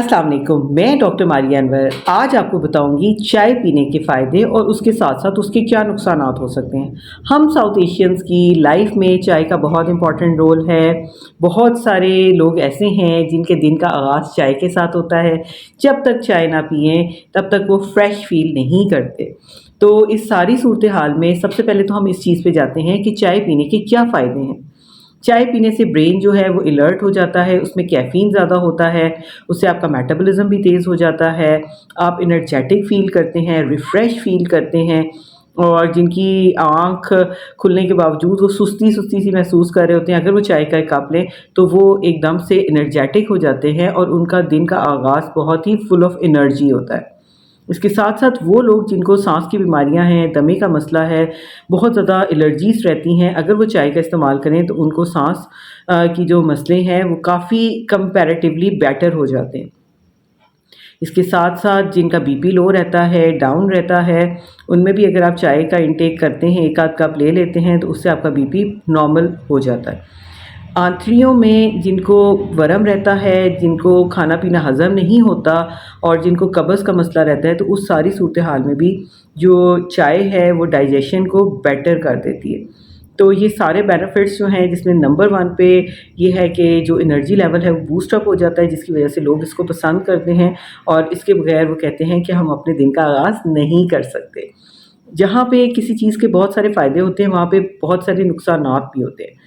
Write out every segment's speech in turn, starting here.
अस्सलाम वालेकुम। मैं डॉक्टर मारिया अनवर आज आपको बताऊंगी चाय पीने के फ़ायदे और उसके साथ साथ उसके क्या नुकसानात हो सकते हैं। हम साउथ एशियंस की लाइफ में चाय का बहुत इंपॉर्टेंट रोल है। बहुत सारे लोग ऐसे हैं जिनके दिन का आगाज़ चाय के साथ होता है। जब तक चाय ना पिएँ तब तक वो फ्रेश फील नहीं करते। तो इस सारी सूरत हाल में सबसे पहले तो हम इस चीज़ पे जाते हैं कि चाय पीने के क्या फ़ायदे हैं। चाय पीने से ब्रेन जो है वो अलर्ट हो जाता है, उसमें कैफ़ीन ज़्यादा होता है, उससे आपका मेटाबॉलिज़्म भी तेज़ हो जाता है, आप एनर्जेटिक फ़ील करते हैं, रिफ़्रेश फ़ील करते हैं। और जिनकी आँख खुलने के बावजूद वो सुस्ती-सुस्ती सी महसूस कर रहे होते हैं, अगर वो चाय का एक कप लें, तो वो एकदम से एनर्जेटिक हो जाते हैं और उनका दिन का आगाज़ बहुत ही फुल ऑफ़ एनर्जी होता है। इसके साथ-साथ वो लोग जिनको साँस की बीमारियाँ हैं, दमे का मसला है, बहुत ज़्यादा एलर्जीज़ रहती हैं, अगर वो चाय का इस्तेमाल करें तो उनको साँस की जो मसले हैं वो काफ़ी कंपैरेटिवली बेटर हो जाते हैं। इसके साथ-साथ जिनका बीपी लो रहता है, डाउन रहता है, उनमें भी अगर आप चाय का इंटेक करते हैं, 1 आध कप ले लेते हैं तो उससे आपका बीपी नॉर्मल हो जाता है। आंतड़ियों में जिनको वरम रहता है, जिनको खाना-पीना हज़म नहीं होता और जिनको कब्ज़ का मसला रहता है, तो उस सारी सूरत हाल में भी जो चाय है वो डाइजेशन को बेटर कर देती है। तो ये सारे बेनिफिट्स जो हैं जिसमें नंबर 1 पे ये है कि जो एनर्जी लेवल है वो बूस्ट अप हो जाता है, जिसकी वज़ह से लोग इसको पसंद करते हैं और इसके बगैर वो कहते हैं कि हम अपने दिन का आगाज़ नहीं कर सकते। जहाँ पे किसी चीज़ के बहुत सारे फ़ायदे होते हैं, वहाँ पे बहुत सारे नुकसानात भी होते हैं।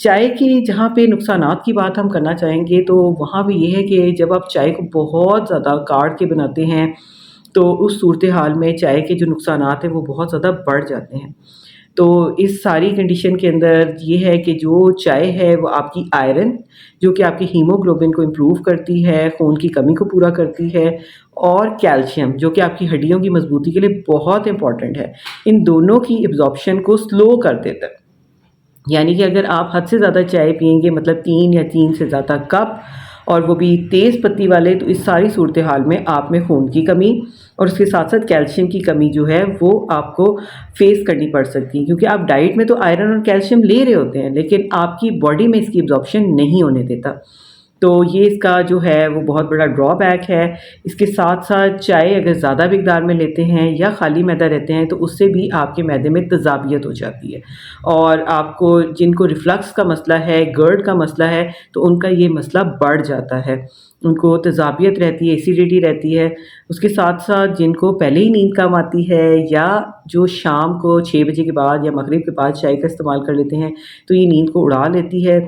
चाय की जहाँ पे नुकसानात की बात हम करना चाहेंगे तो वहाँ भी ये है कि जब आप चाय को बहुत ज़्यादा काढ़ के बनाते हैं, तो उस सूरत हाल में चाय के जो नुकसानात हैं वो बहुत ज़्यादा बढ़ जाते हैं। तो इस सारी कंडीशन के अंदर ये है कि जो चाय है वो आपकी आयरन, जो कि आपकी हीमोग्लोबिन को इम्प्रूव करती है, खून की कमी को पूरा करती है, और कैल्शियम जो कि आपकी हड्डियों की मज़बूती के लिए बहुत इम्पॉर्टेंट है। इन दोनों की एब्ज़ॉर्प्शन को स्लो कर देता है। यानी कि अगर आप हद से ज़्यादा चाय पिएँगे, मतलब 3 या 3 से ज़्यादा कप, और वो भी तेज़ पत्ती वाले, तो इस सारी सूरत हाल में आप में खून की कमी और उसके साथ-साथ कैल्शियम की कमी जो है वो आपको फ़ेस करनी पड़ सकती है, क्योंकि आप डाइट में तो आयरन और कैल्शियम ले रहे होते हैं, लेकिन आपकी बॉडी में इसकी एब्ज़ॉर्प्शन नहीं होने देता। तो ये इसका जो है वो बहुत बड़ा ड्रॉबैक है। इसके साथ-साथ चाय अगर ज़्यादा मिक़दार में लेते हैं या खाली मैदा रहते हैं तो उससे भी आपके मैदे में तेज़ाबियत हो जाती है, और आपको जिनको रिफ्लक्स का मसला है, गर्ड का मसला है, तो उनका ये मसला बढ़ जाता है। उनको तेज़ाबियत रहती है, एसिडिटी रहती है। उसके साथ-साथ जिनको पहले ही नींद कम आती है या जो शाम को 6 बजे के बाद या मगरिब के बाद चाय का इस्तेमाल कर लेते हैं, तो ये नींद को उड़ा लेती है,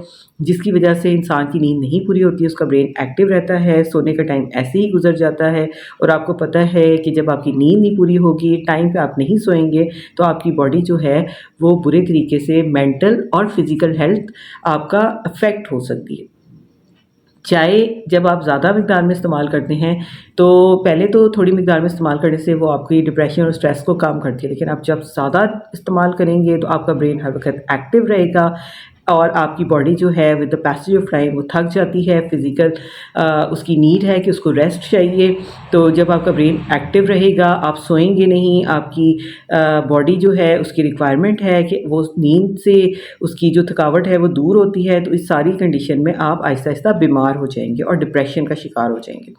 जिसकी वजह से इंसान की नींद नहीं पूरी होती है, उसका ब्रेन एक्टिव रहता है, सोने का टाइम ऐसे ही गुज़र जाता है। और आपको पता है कि जब आपकी नींद नहीं पूरी होगी, टाइम पे आप नहीं सोएँगे, तो आपकी बॉडी जो है वो बुरे तरीके से मेंटल और फिज़िकल हेल्थ आपका अफ़ेक्ट हो सकती है। चाय जब आप ज़्यादा मिक़दार में इस्तेमाल करते हैं, तो पहले तो थोड़ी मिक़दार में इस्तेमाल करने से वो आपकी डिप्रेशन और स्ट्रेस को कम करती है, लेकिन आप जब ज़्यादा इस्तेमाल करेंगे तो आपका ब्रेन हर वक़्त एक्टिव रहेगा और आपकी बॉडी जो है with the passage of time वो थक जाती है। फ़िज़िकल उसकी नीड है कि उसको रेस्ट चाहिए। तो जब आपका ब्रेन एक्टिव रहेगा, आप सोएँगे नहीं, आपकी बॉडी जो है उसकी रिक्वायरमेंट है कि वो नींद से उसकी जो थकावट है वो दूर होती है, तो इस सारी कंडीशन में आप आहिस्ता-आहिस्ता बीमार हो जाएँगे और डिप्रेशन का शिकार हो जाएँगे।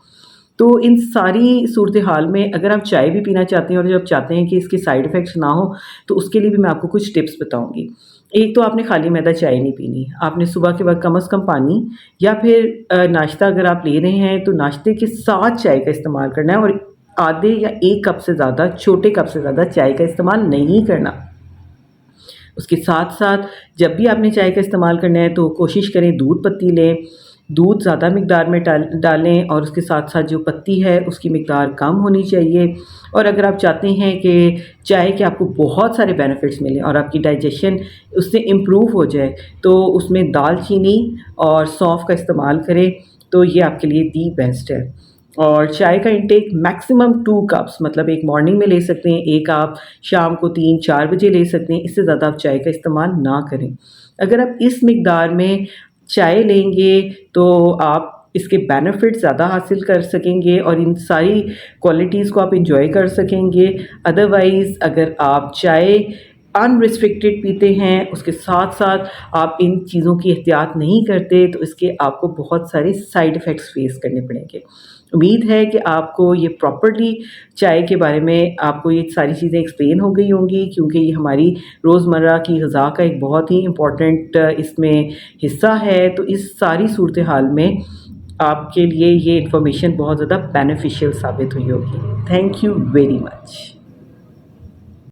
तो इन सारी सूरत हाल में अगर आप चाय भी पीना चाहते हैं और जब चाहते हैं कि इसके साइड इफ़ेक्ट्स ना हो, तो उसके लिए भी मैं आपको कुछ टिप्स बताऊँगी। एक तो आपने खाली मैदा चाय नहीं पीनी, आपने सुबह के वक़्त कम से कम पानी या फिर नाश्ता अगर आप ले रहे हैं तो नाश्ते के साथ चाय का इस्तेमाल करना है, और आधे या 1 कप से ज़्यादा, छोटे कप से ज़्यादा चाय का इस्तेमाल नहीं करना। उसके साथ-साथ जब भी आपने चाय का इस्तेमाल करना है तो कोशिश करें दूध पत्ती लें, दूध ज़्यादा मिक़दार में डालें, और उसके साथ-साथ जो पत्ती है उसकी मिक़दार कम होनी चाहिए। और अगर आप चाहते हैं कि चाय के आपको बहुत सारे बेनिफिट्स मिलें और आपकी डाइजेशन उससे इम्प्रूव हो जाए, तो उसमें दालचीनी और सौंफ का इस्तेमाल करें, तो ये आपके लिए दी बेस्ट है। और चाय का इंटेक मैक्सिमम 2 कप्स, मतलब एक मॉर्निंग में ले सकते हैं, एक आप शाम को 3-4 बजे ले सकते हैं, इससे ज़्यादा आप चाय का इस्तेमाल ना करें। अगर आप इस मिक़दार में चाय लेंगे तो आप इसके बेनिफिट ज़्यादा हासिल कर सकेंगे और इन सारी क्वालिटीज़ को आप एंजॉय कर सकेंगे। अदरवाइज़ अगर आप चाय अनरिस्ट्रिक्टेड पीते हैं, उसके साथ-साथ आप इन चीज़ों की एहतियात नहीं करते, तो इसके आपको बहुत सारे साइड इफ़ेक्ट्स फ़ेस करने पड़ेंगे। امید ہے کہ آپ کو یہ پراپرلی چائے کے بارے میں آپ کو یہ ساری چیزیں ایکسپلین ہو گئی ہوں گی، کیونکہ یہ ہماری روزمرہ کی غذا کا ایک بہت ہی امپورٹنٹ اس میں حصہ ہے۔ تو اس ساری صورتحال میں آپ کے لیے یہ انفارمیشن بہت زیادہ بینیفیشیل ثابت ہوئی ہوگی۔ Thank you very much.